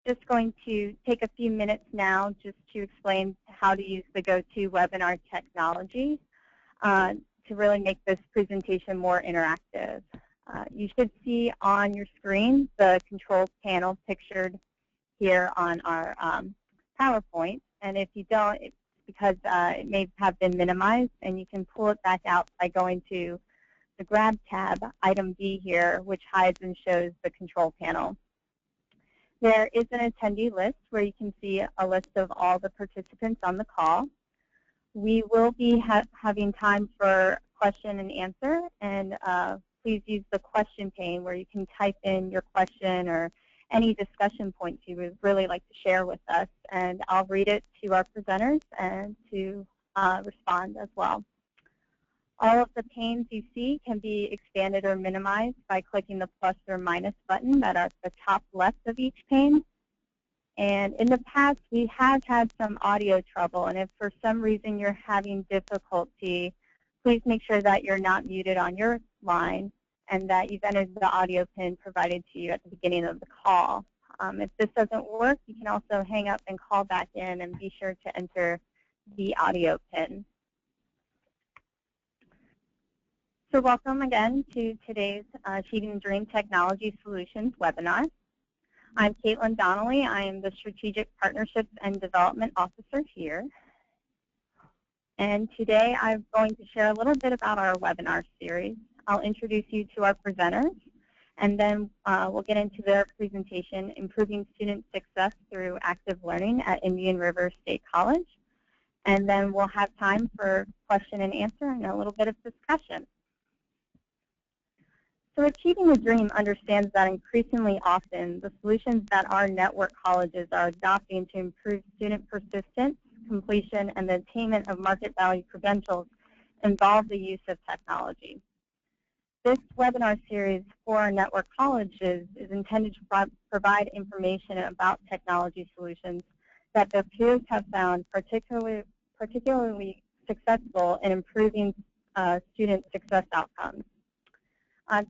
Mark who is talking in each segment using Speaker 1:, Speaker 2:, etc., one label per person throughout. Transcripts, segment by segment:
Speaker 1: just going to take a few minutes now just to explain how to use the GoToWebinar technology to really make this presentation more interactive. You should see on your screen the control panel pictured here on our PowerPoint. And if you don't, it's because it may have been minimized, and you can pull it back out by going to the Grab tab, item B here, which hides and shows the control panel. There is an attendee list where you can see a list of all the participants on the call. We will be having time for question and answer, and please use the question pane where you can type in your question or any discussion points you would really like to share with us, and I'll read it to our presenters and to respond as well. All of the panes you see can be expanded or minimized by clicking the plus or minus button that are at the top left of each pane. And in the past, we have had some audio trouble, and if for some reason you're having difficulty, please make sure that you're not muted on your line and that you've entered the audio pin provided to you at the beginning of the call. If this doesn't work, you can also hang up and call back in, and be sure to enter the audio pin. So welcome again to today's Achieving the Dream Technology Solutions webinar. I'm Caitlin Donnelly. I am the Strategic Partnerships and Development Officer here. And today I'm going to share a little bit about our webinar series. I'll introduce you to our presenters, and then we'll get into their presentation, Improving Student Success Through Active Learning at Indian River State College. And then we'll have time for question and answer and a little bit of discussion. So Achieving the Dream understands that increasingly often the solutions that our network colleges are adopting to improve student persistence, completion, and the attainment of market value credentials involve the use of technology. This webinar series for our network colleges is intended to provide information about technology solutions that their peers have found particularly successful in improving student success outcomes.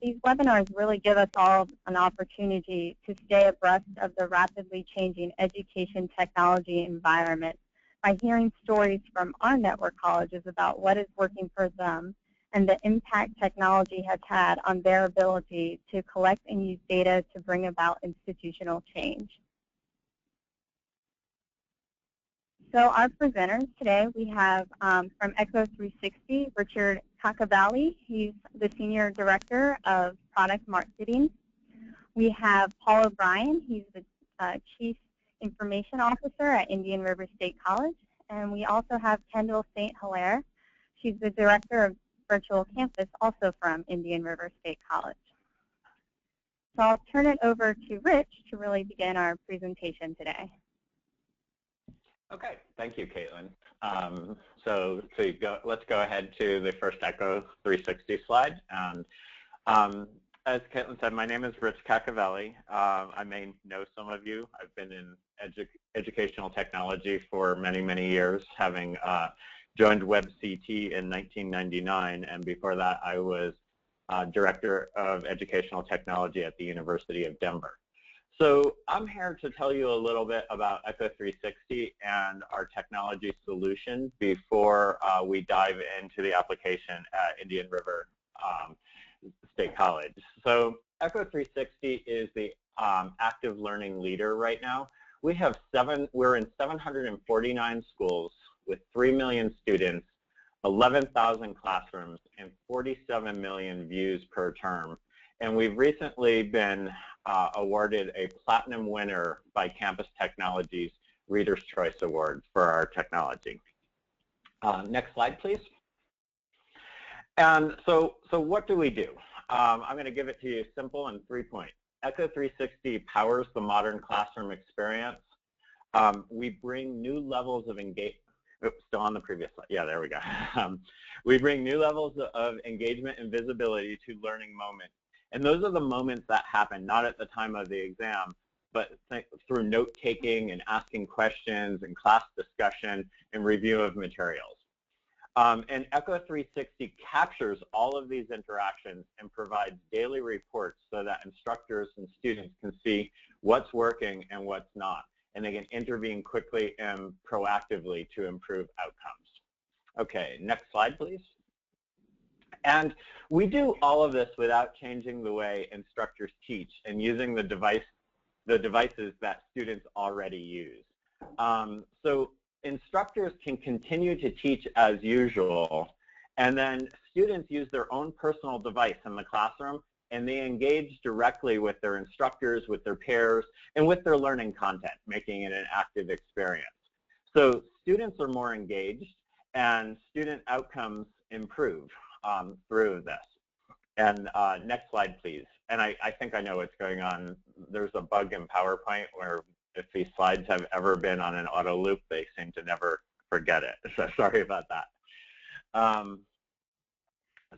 Speaker 1: These webinars really give us all an opportunity to stay abreast of the rapidly changing education technology environment by hearing stories from our network colleges about what is working for them and the impact technology has had on their ability to collect and use data to bring about institutional change. So our presenters today, we have from Echo 360, Richard Cacavalli. He's the Senior Director of Product Marketing. We have Paul O'Brien. He's the Chief Information Officer at Indian River State College. And we also have Kendall St. Hilaire. She's the Director of Virtual Campus, also from Indian River State College. So I'll turn it over to Rich to really begin our presentation today.
Speaker 2: Okay, thank you, Caitlin. Let's go ahead to the first Echo 360 slide. And as Caitlin said, my name is Rich Cacavalli. I may know some of you. I've been in educational technology for many, many years, having joined WebCT in 1999, and before that I was Director of Educational Technology at the University of Denver. So I'm here to tell you a little bit about Echo 360 and our technology solution before we dive into the application at Indian River State College. So Echo 360 is the active learning leader right now. We're in 749 schools with 3 million students, 11,000 classrooms, and 47 million views per term. And we've recently been awarded a platinum winner by Campus Technology's Reader's Choice Award for our technology. Next slide, please. And so what do we do? I'm going to give it to you simple in 3 points. Echo 360 powers the modern classroom experience. We bring new levels of engagement. Oops, still on the previous slide. Yeah, there we go. We bring new levels of engagement and visibility to learning moments. And those are the moments that happen not at the time of the exam, but through note-taking and asking questions and class discussion and review of materials. And Echo 360 captures all of these interactions and provides daily reports so that instructors and students can see what's working and what's not, and they can intervene quickly and proactively to improve outcomes. Okay, next slide, please. And we do all of this without changing the way instructors teach and using the devices that students already use. So instructors can continue to teach as usual, and then students use their own personal device in the classroom, and they engage directly with their instructors, with their peers, and with their learning content, making it an active experience. So students are more engaged, and student outcomes improve through this. And next slide, please. And I think I know what's going on. There's a bug in PowerPoint where if these slides have ever been on an auto loop, they seem to never forget it. So sorry about that.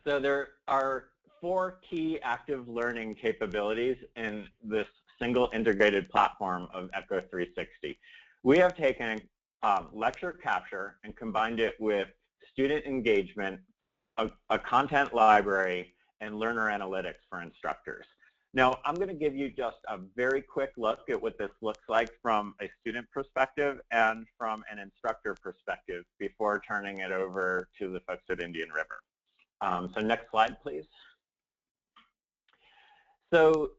Speaker 2: So there are 4 key active learning capabilities in this single integrated platform of Echo 360. We have taken lecture capture and combined it with student engagement, a content library, and learner analytics for instructors. Now, I'm going to give you just a very quick look at what this looks like from a student perspective and from an instructor perspective before turning it over to the folks at Indian River. So next slide, please. So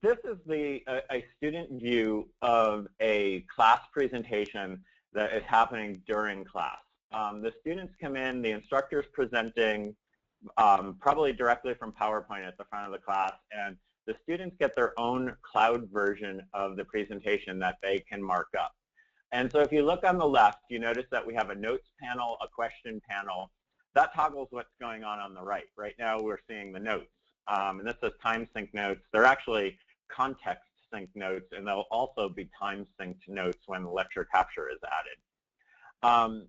Speaker 2: this is a student view of a class presentation that is happening during class. The students come in, the instructor's presenting, probably directly from PowerPoint at the front of the class, and the students get their own cloud version of the presentation that they can mark up. And so if you look on the left, you notice that we have a notes panel, a question panel. That toggles what's going on the right. Right now we're seeing the notes. And this is time sync notes. They're actually context sync notes, and they'll also be time synced notes when the lecture capture is added.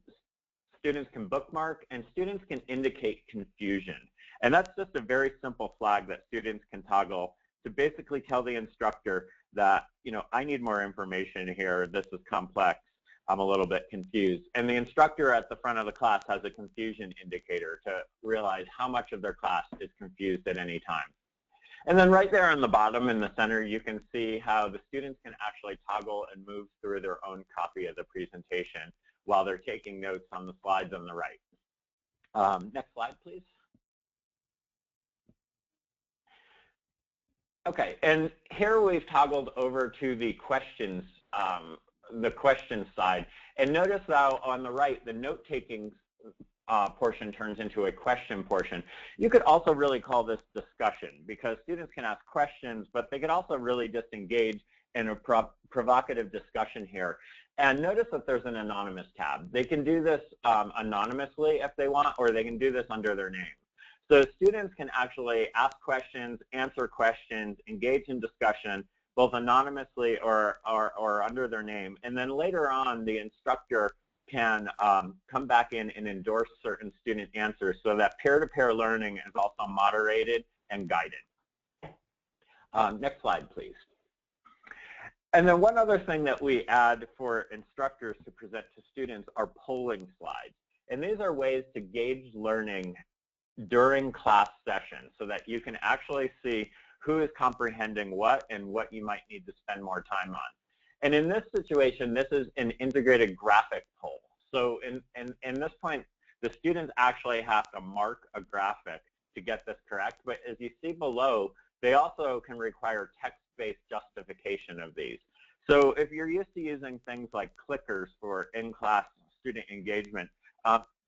Speaker 2: Students can bookmark, and students can indicate confusion. And that's just a very simple flag that students can toggle to basically tell the instructor that, you know, I need more information here. This is complex. I'm a little bit confused. And the instructor at the front of the class has a confusion indicator to realize how much of their class is confused at any time. And then right there on the bottom in the center, you can see how the students can actually toggle and move through their own copy of the presentation while they're taking notes on the slides on the right. Next slide, please. Okay, and here we've toggled over to the questions side. And notice now on the right, the note-taking portion turns into a question portion. You could also really call this discussion, because students can ask questions, but they could also really just engage in a provocative discussion here. And notice that there's an anonymous tab. They can do this anonymously if they want, or they can do this under their name. So students can actually ask questions, answer questions, engage in discussion, both anonymously or under their name. And then later on, the instructor can come back in and endorse certain student answers so that peer-to-peer learning is also moderated and guided. Next slide, please. And then one other thing that we add for instructors to present to students are polling slides. And these are ways to gauge learning during class sessions so that you can actually see who is comprehending what and what you might need to spend more time on. And in this situation, this is an integrated graphic poll. So in this point, the students actually have to mark a graphic to get this correct. But as you see below, they also can require text-based justification of these. So if you're used to using things like clickers for in-class student engagement,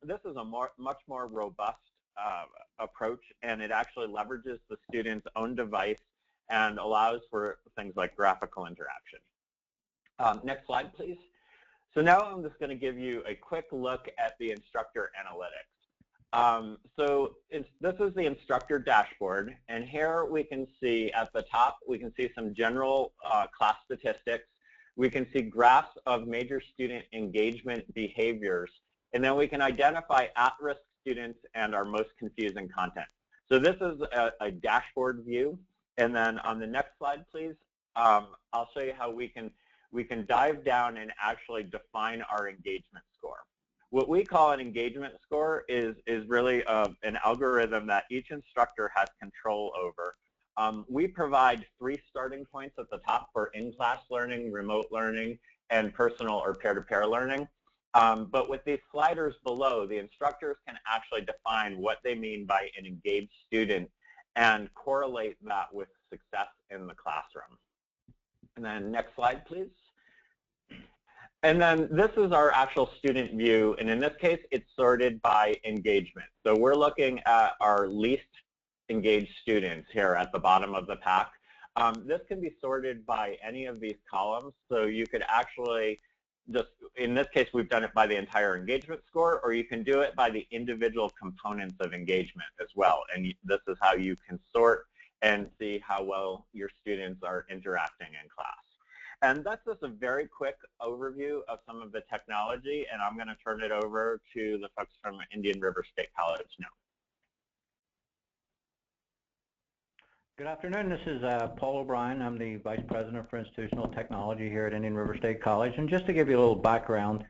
Speaker 2: this is a much more robust approach, and it actually leverages the student's own device and allows for things like graphical interaction. Next slide, please. So now I'm just going to give you a quick look at the instructor analytics. This is the instructor dashboard, and here we can see at the top, we can see some general class statistics. We can see graphs of major student engagement behaviors, and then we can identify at-risk students and our most confusing content. So this is a dashboard view, and then on the next slide, please, I'll show you how we can dive down and actually define our engagement score. What we call an engagement score is really an algorithm that each instructor has control over. We provide 3 starting points at the top for in-class learning, remote learning, and personal or peer-to-peer learning. But with these sliders below, the instructors can actually define what they mean by an engaged student and correlate that with success in the classroom. And then next slide, please. And then this is our actual student view, and in this case, it's sorted by engagement. So we're looking at our least engaged students here at the bottom of the pack. This can be sorted by any of these columns, so you could actually just, in this case, we've done it by the entire engagement score, or you can do it by the individual components of engagement as well. And this is how you can sort and see how well your students are interacting in class. And that's just a very quick overview of some of the technology, and I'm going to turn it over to the folks from Indian River State College now.
Speaker 3: Good afternoon. This is Paul O'Brien. I'm the Vice President for Institutional Technology here at Indian River State College. And just to give you a little background,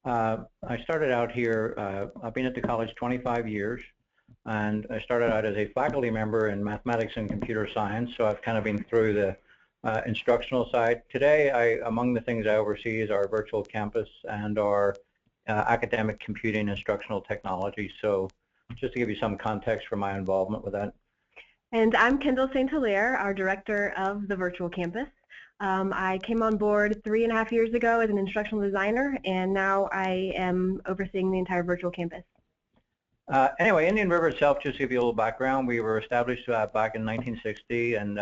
Speaker 3: I started out here, I've been at the college 25 years, and I started out as a faculty member in mathematics and computer science, so I've kind of been through the instructional side. Today, among the things I oversee is our virtual campus and our academic computing instructional technology. So just to give you some context for my involvement with that.
Speaker 4: And I'm Kendall St. Hilaire, our director of the virtual campus. I came on board 3.5 years ago as an instructional designer, and now I am overseeing the entire virtual campus.
Speaker 3: Anyway, Indian River itself, just to give you a little background, we were established back in 1960 and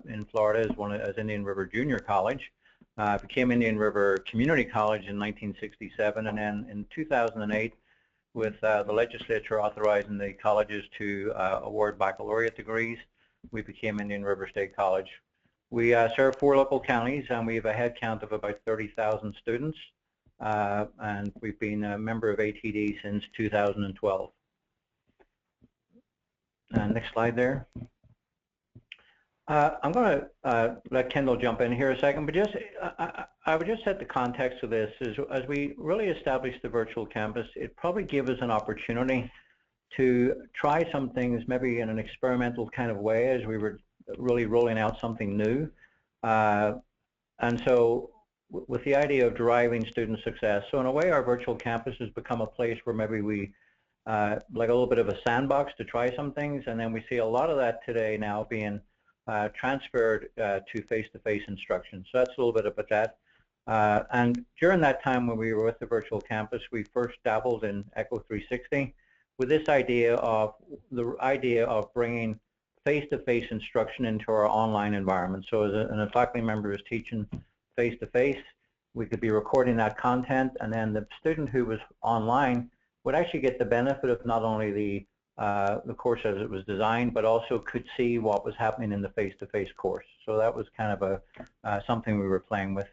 Speaker 3: in Florida as Indian River Junior College. Became Indian River Community College in 1967, and then in 2008, with the legislature authorizing the colleges to award baccalaureate degrees, we became Indian River State College. We serve 4 local counties, and we have a head count of about 30,000 students, and we've been a member of ATD since 2012. Next slide there. I'm going to let Kendall jump in here a second, but just I would just set the context of this is as we really establish the virtual campus, it probably gave us an opportunity to try some things maybe in an experimental kind of way as we were really rolling out something new. And so with the idea of driving student success, so in a way our virtual campus has become a place where maybe we like a little bit of a sandbox to try some things, and then we see a lot of that today now being transferred to face-to-face instruction. So that's a little bit about that. And during that time when we were with the virtual campus, we first dabbled in Echo 360 with this idea of bringing face-to-face instruction into our online environment. So as a faculty member is teaching face-to-face, we could be recording that content, and then the student who was online would actually get the benefit of not only the course as it was designed, but also could see what was happening in the face-to-face course. So that was kind of something we were playing with.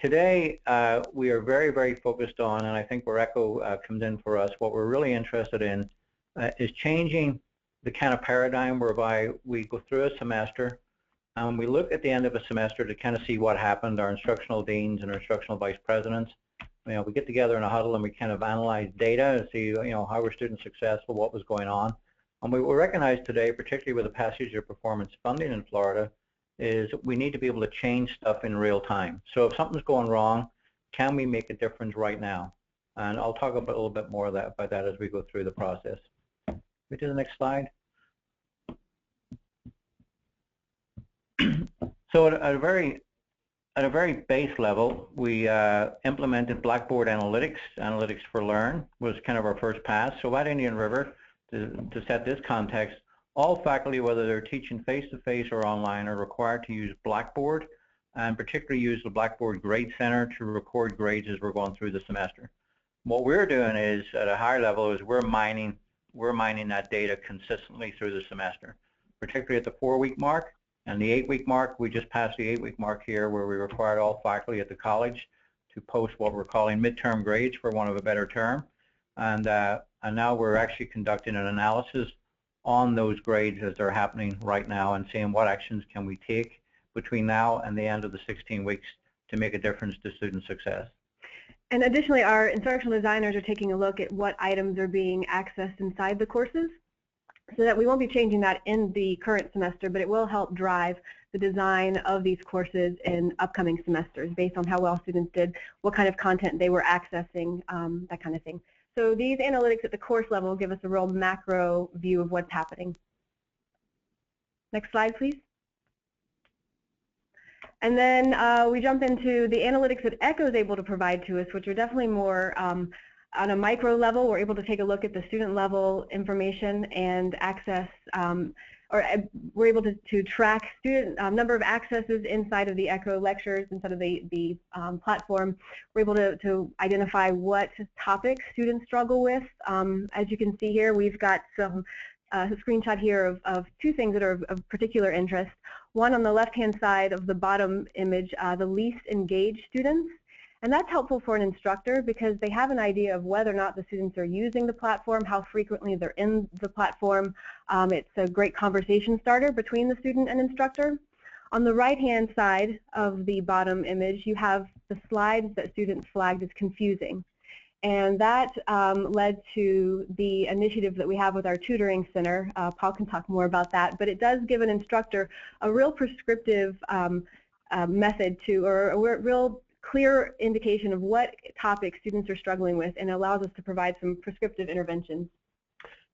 Speaker 3: Today, we are very, very focused on, and I think where Echo comes in for us, what we're really interested in is changing the kind of paradigm whereby we go through a semester, and we look at the end of a semester to kind of see what happened, our instructional deans and our instructional vice presidents. We get together in a huddle and we kind of analyze data and see, how were students successful, what was going on. And we will recognize today, particularly with the passage of performance funding in Florida, is we need to be able to change stuff in real time. So if something's going wrong, can we make a difference right now? And I'll talk about a little bit more about that as we go through the process. Go to the next slide. So at a very base level, we implemented Blackboard Analytics. Analytics for Learn was kind of our first pass. So at Indian River, to set this context, all faculty, whether they're teaching face-to-face or online, are required to use Blackboard, and particularly use the Blackboard Grade Center to record grades as we're going through the semester. What we're doing is, at a high level, is we're mining that data consistently through the semester, particularly at the 4-week mark. And the 8-week mark, we just passed the 8-week mark here, where we required all faculty at the college to post what we're calling midterm grades, for want of a better term. And now we're actually conducting an analysis on those grades as they're happening right now and seeing what actions can we take between now and the end of the 16 weeks to make a difference to student success.
Speaker 4: And additionally, our instructional designers are taking a look at what items are being accessed inside the courses, so that we won't be changing that in the current semester, but it will help drive the design of these courses in upcoming semesters based on how well students did, what kind of content they were accessing, that kind of thing. So these analytics at the course level give us a real macro view of what's happening. Next slide, please. And then we jump into the analytics that ECHO is able to provide to us, which are definitely more on a micro level. We're able to take a look at the student level information and access, we're able to track student number of accesses inside of the ECHO lectures, inside of the platform. We're able to identify what topics students struggle with. As you can see here, we've got some a screenshot here of two things that are of particular interest. One on the left-hand side of the bottom image, the least engaged students. And that's helpful for an instructor because they have an idea of whether or not the students are using the platform, how frequently they're in the platform. It's a great conversation starter between the student and instructor. On the right-hand side of the bottom image, you have the slides that students flagged as confusing. And that led to the initiative that we have with our tutoring center. Paul can talk more about that, but it does give an instructor a real prescriptive method or a real clear indication of what topics students are struggling with, and allows us to provide some prescriptive interventions.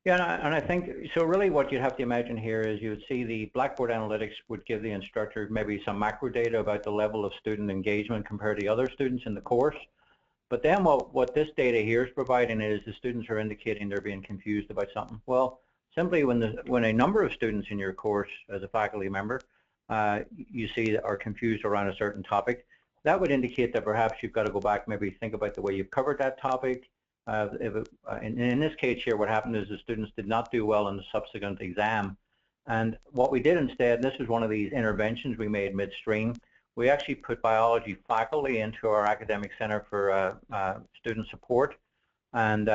Speaker 3: Yeah, and I think, so really what you'd have to imagine here is you would see the Blackboard Analytics would give the instructor maybe some macro data about the level of student engagement compared to other students in the course. But then what this data here is providing is the students are indicating they're being confused about something. Well, simply when a number of students in your course as a faculty member you see are confused around a certain topic, that would indicate that perhaps you've got to go back, maybe think about the way you've covered that topic. In this case here, what happened is the students did not do well in the subsequent exam. And what we did instead, and this is one of these interventions we made midstream, we actually put biology faculty into our academic center for student support. And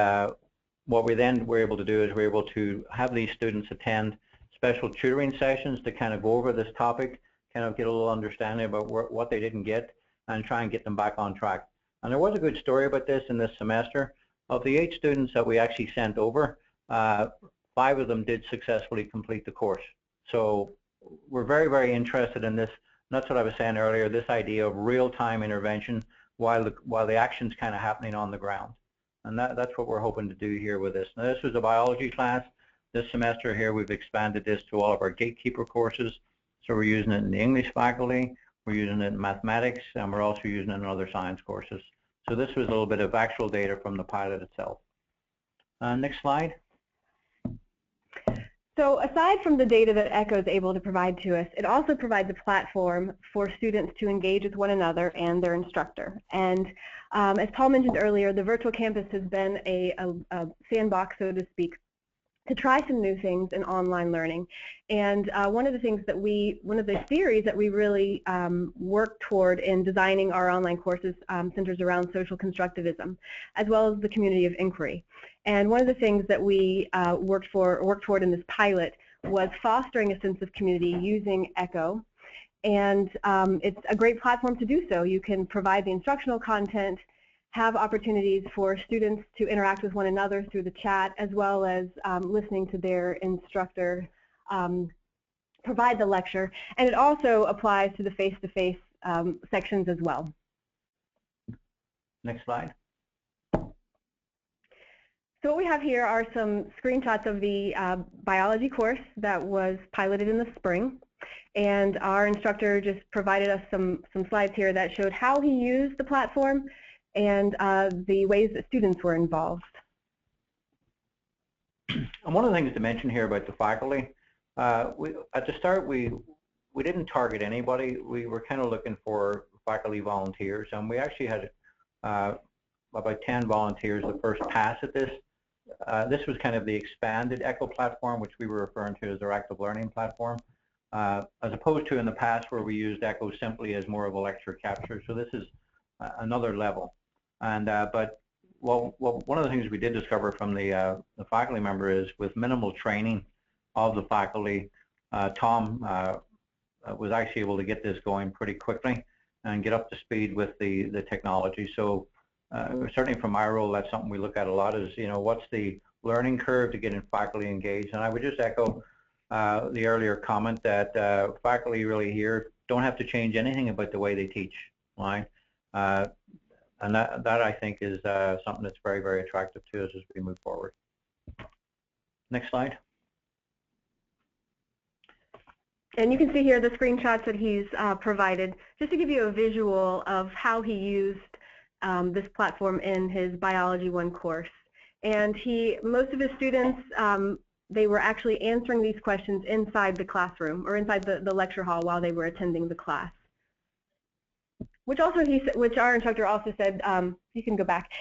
Speaker 3: what we then were able to do is we're able to have these students attend special tutoring sessions to kind of go over this topic, kind of get a little understanding about what they didn't get, and try and get them back on track. And there was a good story about this in this semester. Of the 8 students that we actually sent over, 5 of them did successfully complete the course. So we're very, very interested in this. And that's what I was saying earlier, this idea of real-time intervention while the action's kind of happening on the ground. And that's what we're hoping to do here with this. Now, this was a biology class. This semester here, we've expanded this to all of our gatekeeper courses. So we're using it in the English faculty, we're using it in mathematics, and we're also using it in other science courses. So this was a little bit of actual data from the pilot itself. Next slide.
Speaker 4: So aside from the data that ECHO is able to provide to us, it also provides a platform for students to engage with one another and their instructor. And as Paul mentioned earlier, the virtual campus has been a sandbox, so to speak, to try some new things in online learning. And one of the theories that we really work toward in designing our online courses centers around social constructivism, as well as the community of inquiry. And one of the things that we worked toward in this pilot was fostering a sense of community using ECHO. And it's a great platform to do so. You can provide the instructional content, have opportunities for students to interact with one another through the chat, as well as listening to their instructor provide the lecture. And it also applies to the face-to-face sections as well.
Speaker 3: Next slide.
Speaker 4: So what we have here are some screenshots of the biology course that was piloted in the spring. And our instructor just provided us some slides here that showed how he used the platform and the ways that students were involved.
Speaker 3: And one of the things to mention here about the faculty, at the start we didn't target anybody. We were kind of looking for faculty volunteers, and we actually had about 10 volunteers the first pass at this. This was kind of the expanded ECHO platform, which we were referring to as our active learning platform, as opposed to in the past where we used ECHO simply as more of a lecture capture. So this is another level. And but one of the things we did discover from the faculty member is with minimal training of the faculty, Tom was actually able to get this going pretty quickly and get up to speed with the technology. So certainly from my role, that's something we look at a lot is, what's the learning curve to getting faculty engaged. And I would just echo the earlier comment that faculty really here don't have to change anything about the way they teach, right? And that I think is something that's very, very attractive to us as we move forward. Next slide.
Speaker 4: And you can see here the screenshots that he's provided, just to give you a visual of how he used this platform in his Biology 1 course. And most of his students, they were actually answering these questions inside the classroom or inside the lecture hall while they were attending the class. Which our instructor also said, you can go back,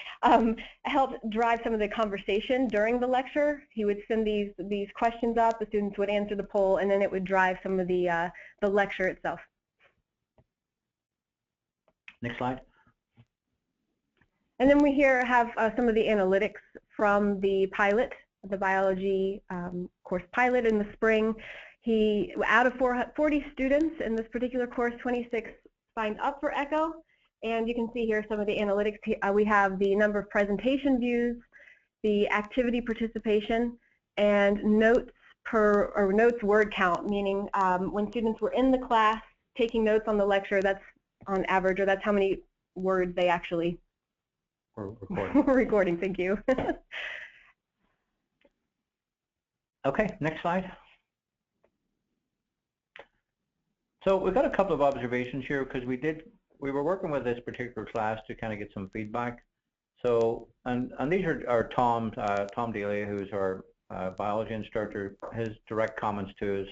Speaker 4: helped drive some of the conversation during the lecture. He would send these questions up, the students would answer the poll, and then it would drive some of the lecture itself.
Speaker 3: Next slide.
Speaker 4: And then we here have some of the analytics from the pilot, the biology course pilot in the spring. Out of 40 students in this particular course, 26 signed up for ECHO, and you can see here some of the analytics. We have the number of presentation views, the activity participation, and notes notes word count, meaning when students were in the class taking notes on the lecture, that's on average, or that's how many words they actually
Speaker 3: were recording.
Speaker 4: recording. Thank you.
Speaker 3: Okay, next slide. So we've got a couple of observations here because we were working with this particular class to kind of get some feedback. So and these are Tom Delia, who's our biology instructor, his direct comments to us.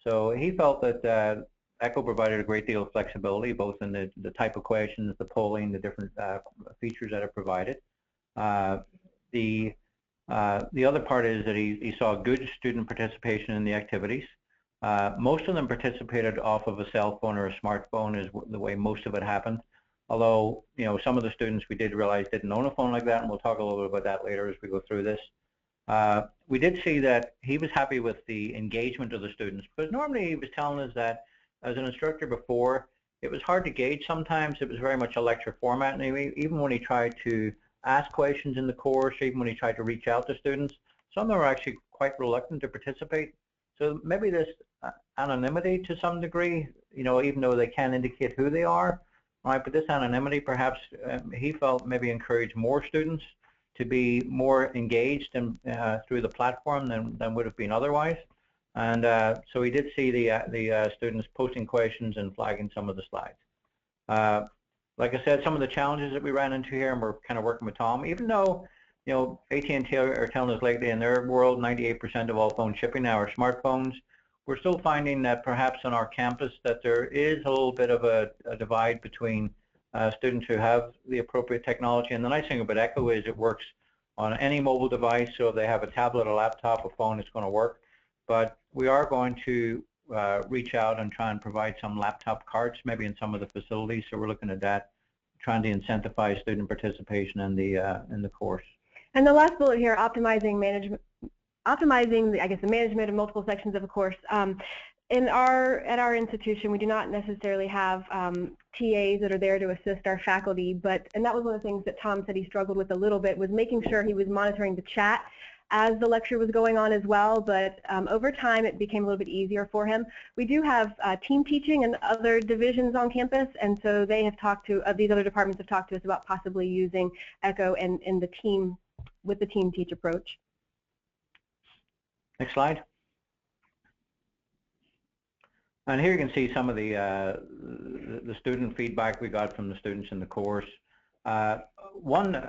Speaker 3: So he felt that ECHO provided a great deal of flexibility, both in the type of questions, the polling, the different features that it provided. The other part is that he saw good student participation in the activities. Most of them participated off of a cell phone or a smartphone is the way most of it happened. Although, some of the students we did realize didn't own a phone like that, and we'll talk a little bit about that later as we go through this. We did see that he was happy with the engagement of the students, because normally he was telling us that as an instructor before, it was hard to gauge sometimes. It was very much a lecture format, and even when he tried to ask questions in the course, even when he tried to reach out to students, some of them were actually quite reluctant to participate. So maybe this anonymity to some degree, even though they can indicate who they are, right? But this anonymity perhaps he felt maybe encouraged more students to be more engaged through the platform than would have been otherwise. And so we did see the students posting questions and flagging some of the slides. Like I said, some of the challenges that we ran into here, and we're kind of working with Tom, even though AT&T are telling us lately in their world 98% of all phone shipping now are smartphones, we're still finding that perhaps on our campus that there is a little bit of a divide between students who have the appropriate technology. And the nice thing about ECHO is it works on any mobile device, so if they have a tablet, a laptop, a phone, it's going to work. But we are going to reach out and try and provide some laptop carts maybe in some of the facilities, so we're looking at that, trying to incentivize student participation in the course.
Speaker 4: And the last bullet here, optimizing the management of multiple sections of a course. At our institution, we do not necessarily have TAs that are there to assist our faculty, and that was one of the things that Tom said he struggled with a little bit, was making sure he was monitoring the chat as the lecture was going on as well, but over time it became a little bit easier for him. We do have team teaching and other divisions on campus, and so they have talked to, these other departments have talked to us about possibly using ECHO and the team, with the team teach approach.
Speaker 3: Next slide. And here you can see some of the student feedback we got from the students in the course. One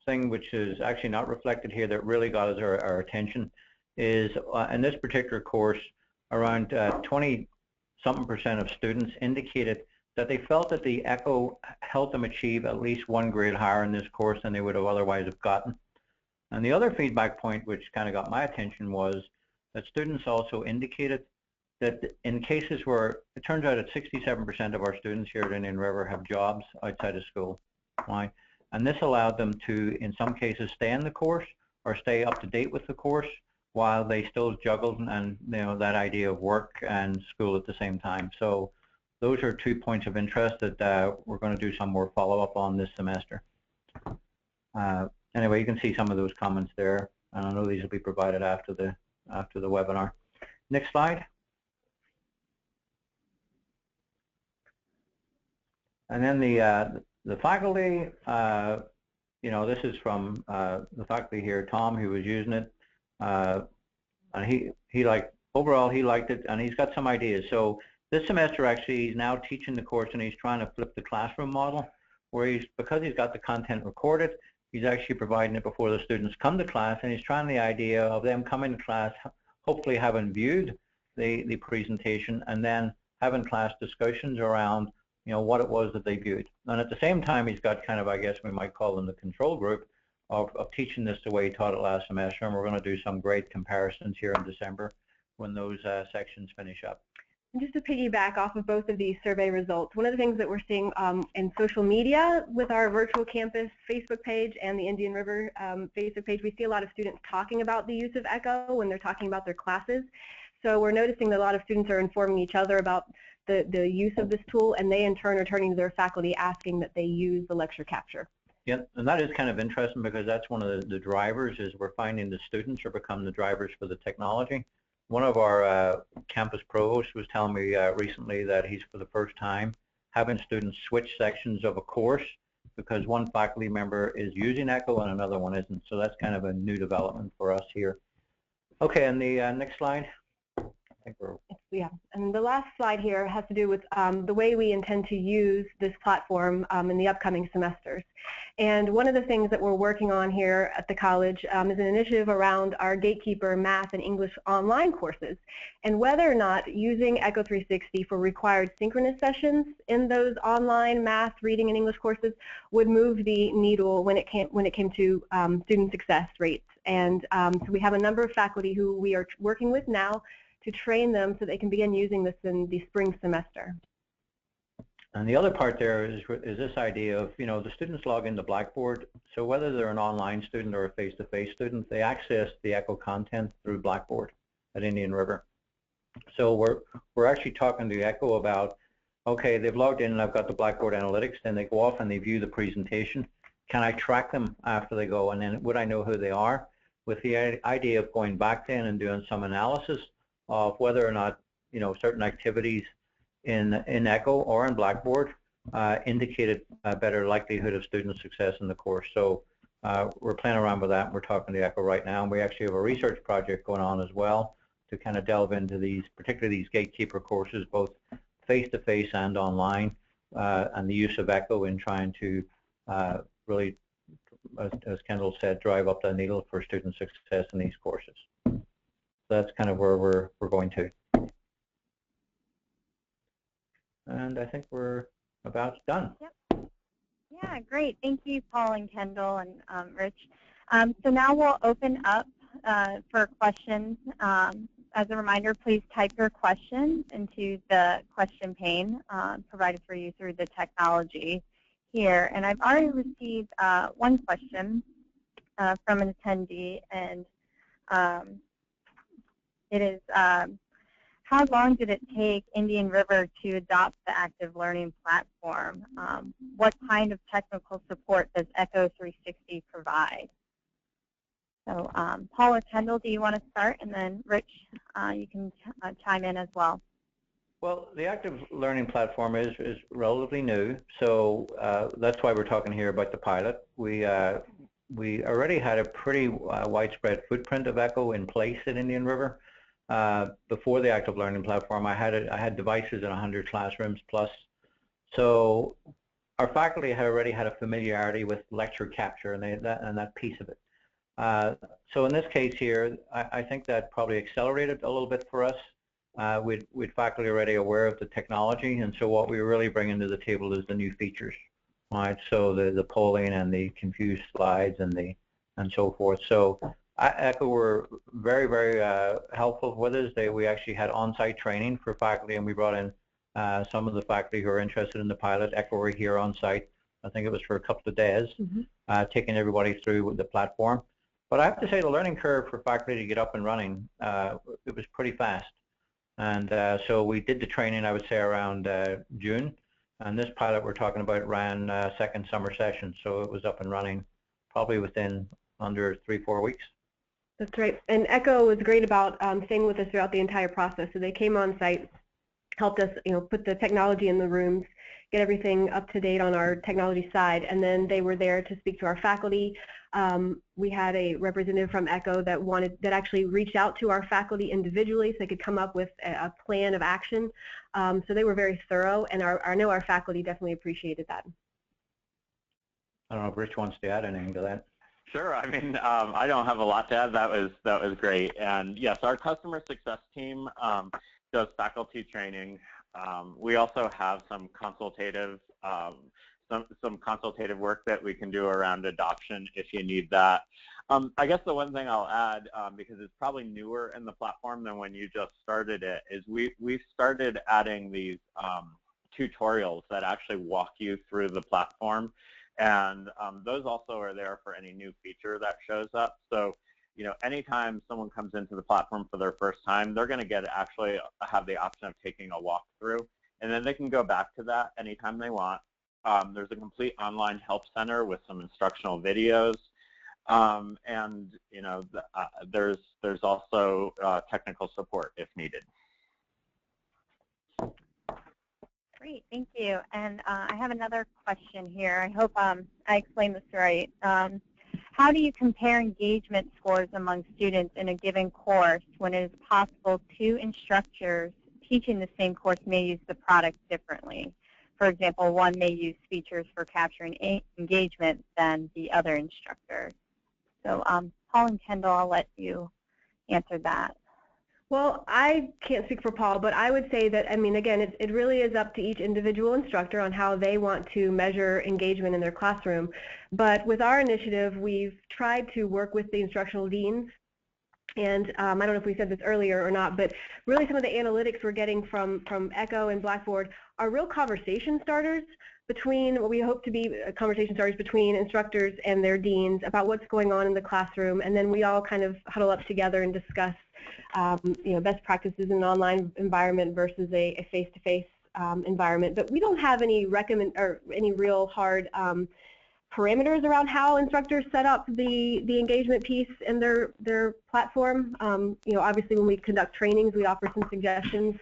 Speaker 3: thing which is actually not reflected here that really got us our attention is in this particular course, around 20-something% of students indicated that they felt that the ECHO helped them achieve at least one grade higher in this course than they would have otherwise have gotten. And the other feedback point which kind of got my attention was that students also indicated that in cases where it turns out that 67% of our students here at Indian River have jobs outside of school, right? And this allowed them to, in some cases, stay in the course or stay up to date with the course while they still juggled and that idea of work and school at the same time. So those are 2 points of interest that we're going to do some more follow-up on this semester. Anyway, you can see some of those comments there, and I know these will be provided after the webinar. Next slide. And then the faculty, you know, this is from the faculty here, Tom, who was using it, and overall he liked it, and he's got some ideas. So this semester actually he's now teaching the course, and he's trying to flip the classroom model, where because he's got the content recorded, he's actually providing it before the students come to class, and he's trying the idea of them coming to class, hopefully having viewed the presentation, and then having class discussions around, you know, what it was that they viewed. And at the same time, he's got kind of, I guess we might call them the control group of teaching this the way he taught it last semester, and we're going to do some great comparisons here in December when those sections finish up.
Speaker 4: And just to piggyback off of both of these survey results, one of the things that we're seeing in social media with our virtual campus Facebook page and the Indian River Facebook page, we see a lot of students talking about the use of Echo when they're talking about their classes. So we're noticing that a lot of students are informing each other about the use of this tool, and they in turn are turning to their faculty asking that they use the lecture capture.
Speaker 3: Yeah, and that is kind of interesting, because that's one of the drivers, is we're finding the students are becoming the drivers for the technology. One of our campus provosts was telling me recently that he's, for the first time, having students switch sections of a course because one faculty member is using Echo and another one isn't. So that's kind of a new development for us here. Okay, and the next slide. I think we're...
Speaker 4: Yeah, and the last slide here has to do with the way we intend to use this platform in the upcoming semesters. And one of the things that we're working on here at the college is an initiative around our Gatekeeper Math and English online courses, and whether or not using Echo 360 for required synchronous sessions in those online math, reading, and English courses would move the needle when it came to student success rates. And so we have a number of faculty who we are working with now to train them so they can begin using this in the spring semester.
Speaker 3: And the other part there is this idea of, you know, the students log into Blackboard, so whether they're an online student or a face-to-face student, they access the Echo content through Blackboard at Indian River. So we're actually talking to Echo about, okay, they've logged in and I've got the Blackboard Analytics, then they go off and they view the presentation. Can I track them after they go, and then would I know who they are? With the idea of going back then and doing some analysis of whether or not, you know, certain activities in Echo or in Blackboard indicated a better likelihood of student success in the course. So we're playing around with that. We're talking to Echo right now, and we actually have a research project going on as well to kind of delve into these, particularly these Gatekeeper courses, both face-to-face and online, and the use of Echo in trying to really, as Kendall said, drive up the needle for student success in these courses. So that's kind of where we're going to. And I think we're about done.
Speaker 1: Yep. Yeah, great. Thank you, Paul and Kendall and Rich. So now we'll open up for questions. As a reminder, please type your questions into the question pane provided for you through the technology here. And I've already received one question from an attendee, and it is, how long did it take Indian River to adopt the active learning platform? What kind of technical support does Echo 360 provide? So Paul or Kendall, do you want to start? And then Rich, you can chime in as well.
Speaker 3: Well, the active learning platform is relatively new, so that's why we're talking here about the pilot. We already had a pretty widespread footprint of Echo in place at Indian River. Before the active learning platform, I had devices in 100 classrooms plus. So our faculty had already had a familiarity with lecture capture and that piece of it. So in this case here, I think that probably accelerated a little bit for us. We'd faculty already aware of the technology, and so what we were really bringing to the table is the new features, right? So the polling and the confused slides and so forth. So Echo were very, very helpful with us. We actually had on-site training for faculty, and we brought in some of the faculty who are interested in the pilot. Echo were here on-site. I think it was for a couple of days, taking everybody through the platform. But I have to say the learning curve for faculty to get up and running, it was pretty fast. And so we did the training, I would say, around June. And this pilot we're talking about ran second summer session, so it was up and running probably within under 3-4 weeks.
Speaker 4: That's right. And Echo was great about staying with us throughout the entire process. So they came on site, helped us, put the technology in the rooms, get everything up to date on our technology side, and then they were there to speak to our faculty. We had a representative from Echo that actually reached out to our faculty individually so they could come up with a plan of action. So they were very thorough, and I know our faculty definitely appreciated that.
Speaker 3: I don't know if Rich wants to add anything to that.
Speaker 2: Sure. I mean, I don't have a lot to add. That was great. And yes, our customer success team does faculty training. We also have some consultative work that we can do around adoption if you need that. I guess the one thing I'll add, because it's probably newer in the platform than when you just started it, is we've started adding these tutorials that actually walk you through the platform. And those also are there for any new feature that shows up. So, anytime someone comes into the platform for their first time, they're going to actually have the option of taking a walkthrough, and then they can go back to that anytime they want. There's a complete online help center with some instructional videos, and there's also technical support if needed.
Speaker 1: Great, thank you. And I have another question here. I hope I explained this right. How do you compare engagement scores among students in a given course when it is possible two instructors teaching the same course may use the product differently? For example, one may use features for capturing engagement than the other instructor. So Paul and Kendall, I'll let you answer that.
Speaker 4: Well, I can't speak for Paul, but I would say that, again, it really is up to each individual instructor on how they want to measure engagement in their classroom. But with our initiative, we've tried to work with the instructional deans. And I don't know if we said this earlier or not, but really some of the analytics we're getting from Echo and Blackboard are real conversation starters between what we hope to be conversation starters between instructors and their deans about what's going on in the classroom. And then we all kind of huddle up together and discuss best practices in an online environment versus a face-to-face environment. But we don't have any real hard parameters around how instructors set up the engagement piece in their platform. Obviously when we conduct trainings, we offer some suggestions.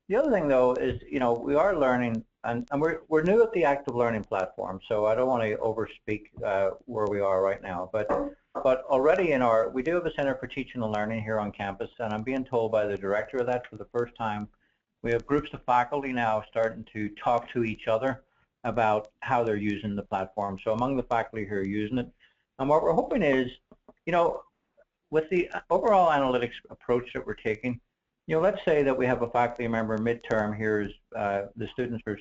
Speaker 3: The other thing, though, is we are learning, and we're new at the active learning platform, so I don't want to overspeak where we are right now. But already we do have a Center for Teaching and Learning here on campus, and I'm being told by the director of that for the first time, we have groups of faculty now starting to talk to each other about how they're using the platform. So among the faculty who are using it, and what we're hoping is, with the overall analytics approach that we're taking, let's say that we have a faculty member midterm here is the students are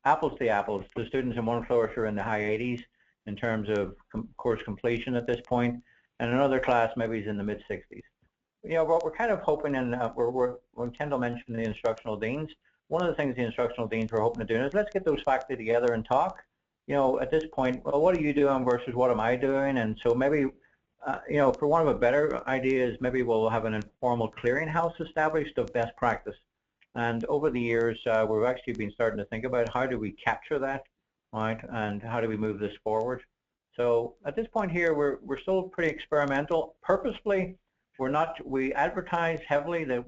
Speaker 3: apples to apples. The students in one course are in the high 80s in terms of course completion at this point, and another class maybe is in the mid 60s. What we're kind of hoping, and when Kendall mentioned the instructional deans, one of the things the instructional deans were hoping to do is let's get those faculty together and talk. At this point, well, what are you doing versus what am I doing? And so maybe, for one of the better ideas, maybe we'll have an informal clearinghouse established of best practice. And over the years, we've actually been starting to think about how do we capture that, right? And how do we move this forward? So at this point here, we're still pretty experimental. Purposefully, we advertise heavily that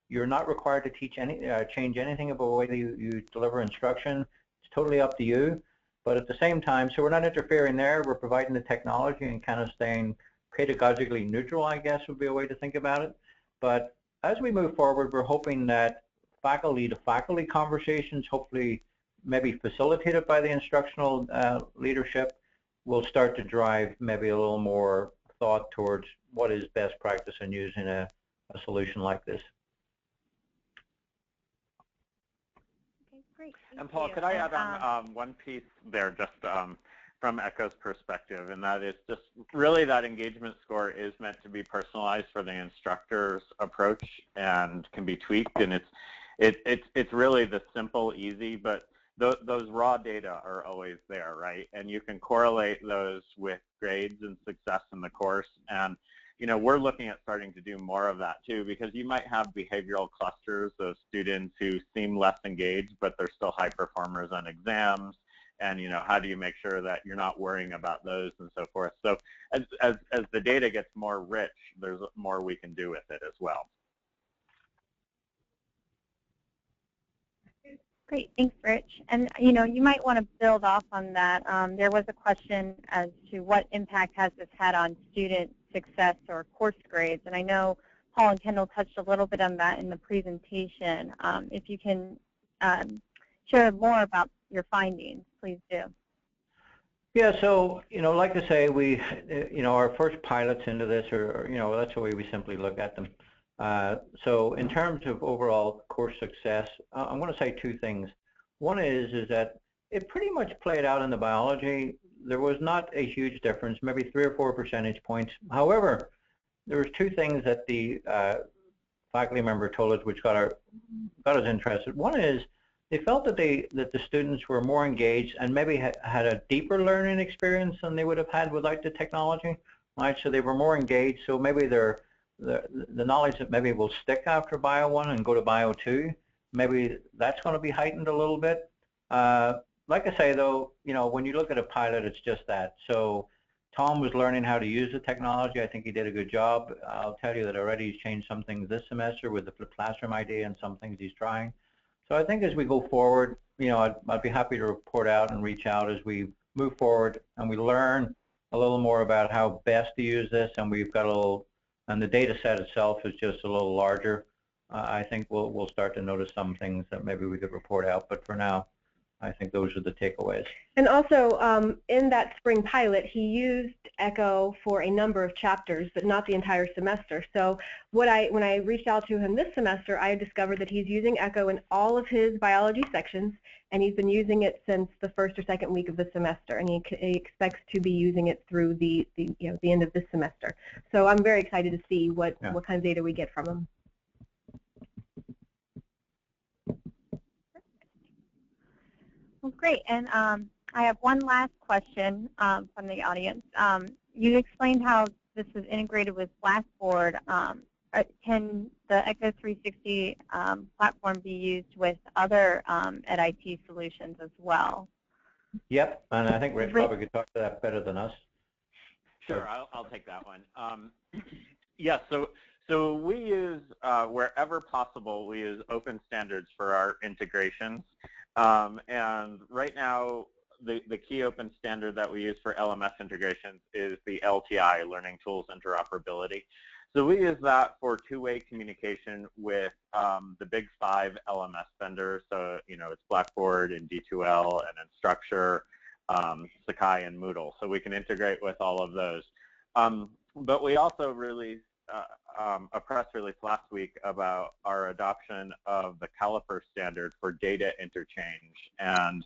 Speaker 3: you're not required to change anything about the way that you deliver instruction. It's totally up to you. But at the same time, so we're not interfering there. We're providing the technology and kind of staying pedagogically neutral, I guess, would be a way to think about it. But as we move forward, we're hoping that faculty-to-faculty conversations, hopefully maybe facilitated by the instructional leadership, will start to drive maybe a little more thought towards what is best practice in using a solution like this.
Speaker 1: Okay, great.
Speaker 2: And Paul, could I add on one piece there, just from Echo's perspective, and that is just really that engagement score is meant to be personalized for the instructor's approach and can be tweaked, and it's really the simple, easy, but those raw data are always there, right? And you can correlate those with grades and success in the course. And we're looking at starting to do more of that too, because you might have behavioral clusters of students who seem less engaged, but they're still high performers on exams. And how do you make sure that you're not worrying about those and so forth? So as the data gets more rich, there's more we can do with it as well.
Speaker 1: Great, thanks, Rich. And you might want to build off on that. There was a question as to what impact has this had on student success or course grades, and I know Paul and Kendall touched a little bit on that in the presentation. If you can share more about your findings, please do.
Speaker 3: Yeah, so like I say, we our first pilots into this, or that's the way we simply look at them. So in terms of overall course success, I'm going to say two things. One is that it pretty much played out in the biology. There was not a huge difference, maybe 3 or 4 percentage points. However, there was two things that the faculty member told us which got us interested. One is they felt that the students were more engaged and maybe had a deeper learning experience than they would have had without the technology, right? So they were more engaged. So maybe the knowledge that maybe will stick after Bio 1 and go to Bio 2, maybe that's going to be heightened a little bit. Like I say, though, when you look at a pilot, it's just that. So Tom was learning how to use the technology. I think he did a good job. I'll tell you that already he's changed some things this semester with the flipped classroom idea and some things he's trying. So I think as we go forward, I'd be happy to report out and reach out as we move forward and we learn a little more about how best to use this, and we've got a little, and the data set itself is just a little larger. I think we'll start to notice some things that maybe we could report out, but for now, I think those are the takeaways.
Speaker 4: And also, in that spring pilot, he used Echo for a number of chapters, but not the entire semester. So when I reached out to him this semester, I discovered that he's using Echo in all of his biology sections, and he's been using it since the first or second week of the semester, and he expects to be using it through the end of this semester. So I'm very excited to see what kind of data we get from him.
Speaker 1: Well, great. And I have one last question from the audience. You explained how this is integrated with Blackboard. Can the Echo 360 platform be used with other EdIT solutions as well?
Speaker 3: Yep, and I think Rich probably could talk to that better than us.
Speaker 2: Sure, I'll take that one. Yeah, so we use, wherever possible, we use open standards for our integrations. And right now, the key open standard that we use for LMS integrations is the LTI, Learning Tools Interoperability. So we use that for two-way communication with the big 5 LMS vendors. So, it's Blackboard and D2L and Instructure, Sakai and Moodle. So we can integrate with all of those. But we also released a press release last week about our adoption of the Caliper standard for data interchange, and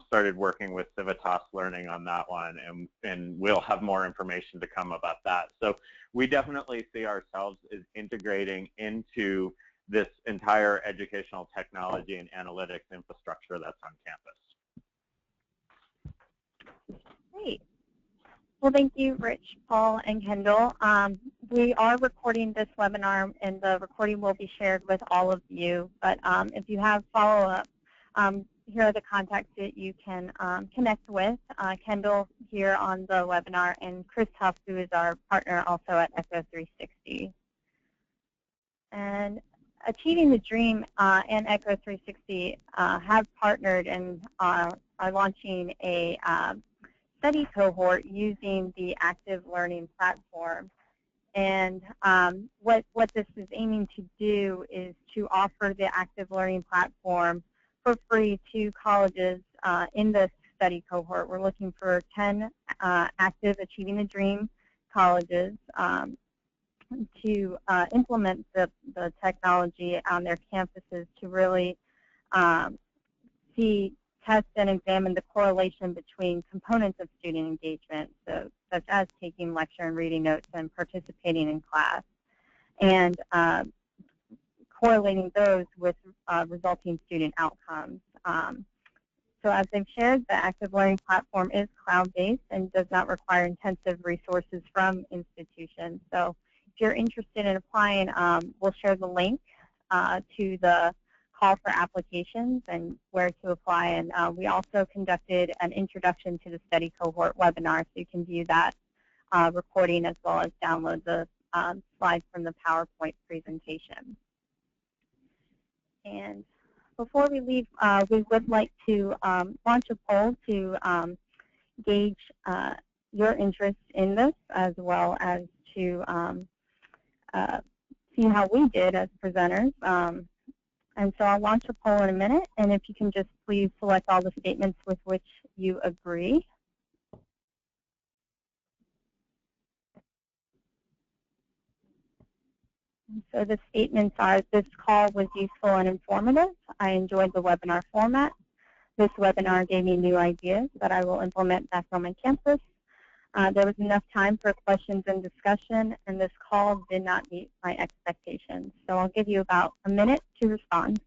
Speaker 2: started working with Civitas Learning on that one, and we'll have more information to come about that. So we definitely see ourselves as integrating into this entire educational technology and analytics infrastructure that's on campus.
Speaker 1: Great. Well, thank you, Rich, Paul, and Kendall. We are recording this webinar, and the recording will be shared with all of you. But if you have follow-up, here are the contacts that you can connect with. Kendall here on the webinar, and Chris Huff, who is our partner also at Echo 360. And Achieving the Dream and Echo 360 have partnered and are launching a study cohort using the Active Learning platform. And what this is aiming to do is to offer the Active Learning platform for free to colleges in this study cohort. We're looking for 10 active Achieving the Dream colleges to implement the technology on their campuses to really test and examine the correlation between components of student engagement, so such as taking lecture and reading notes and participating in class, and correlating those with resulting student outcomes. So as I've shared, the Active Learning platform is cloud-based and does not require intensive resources from institutions. So you're interested in applying, we'll share the link to the call for applications and where to apply. And we also conducted an introduction to the study cohort webinar, so you can view that recording as well as download the slides from the PowerPoint presentation. And before we leave, we would like to launch a poll to gauge your interest in this, as well as to see how we did as presenters. And so I'll launch a poll in a minute, and if you can just please select all the statements with which you agree. And so the statements are: this call was useful and informative. I enjoyed the webinar format. This webinar gave me new ideas that I will implement back on my campus. There was enough time for questions and discussion, and this call did not meet my expectations. So I'll give you about a minute to respond.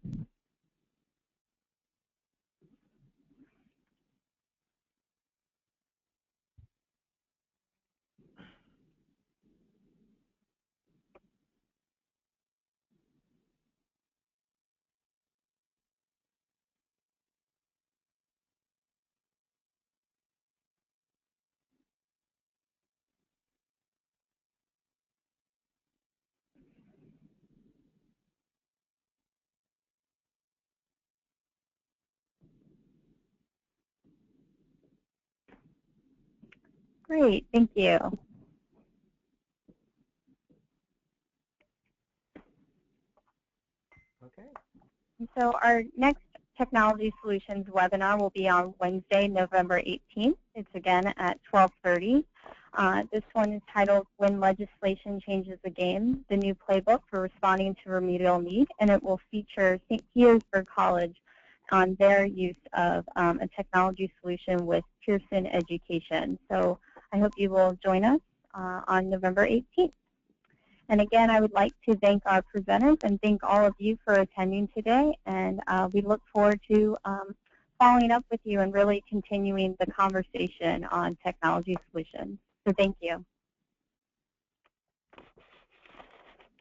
Speaker 1: Great, thank you.
Speaker 3: Okay.
Speaker 1: And so our next Technology Solutions webinar will be on Wednesday, November 18th. It's again at 12:30. This one is titled When Legislation Changes the Game, the New Playbook for Responding to Remedial Need, and it will feature St. Petersburg College on their use of a technology solution with Pearson Education. So I hope you will join us on November 18th. And again, I would like to thank our presenters and thank all of you for attending today. And we look forward to following up with you and really continuing the conversation on technology solutions. So thank you.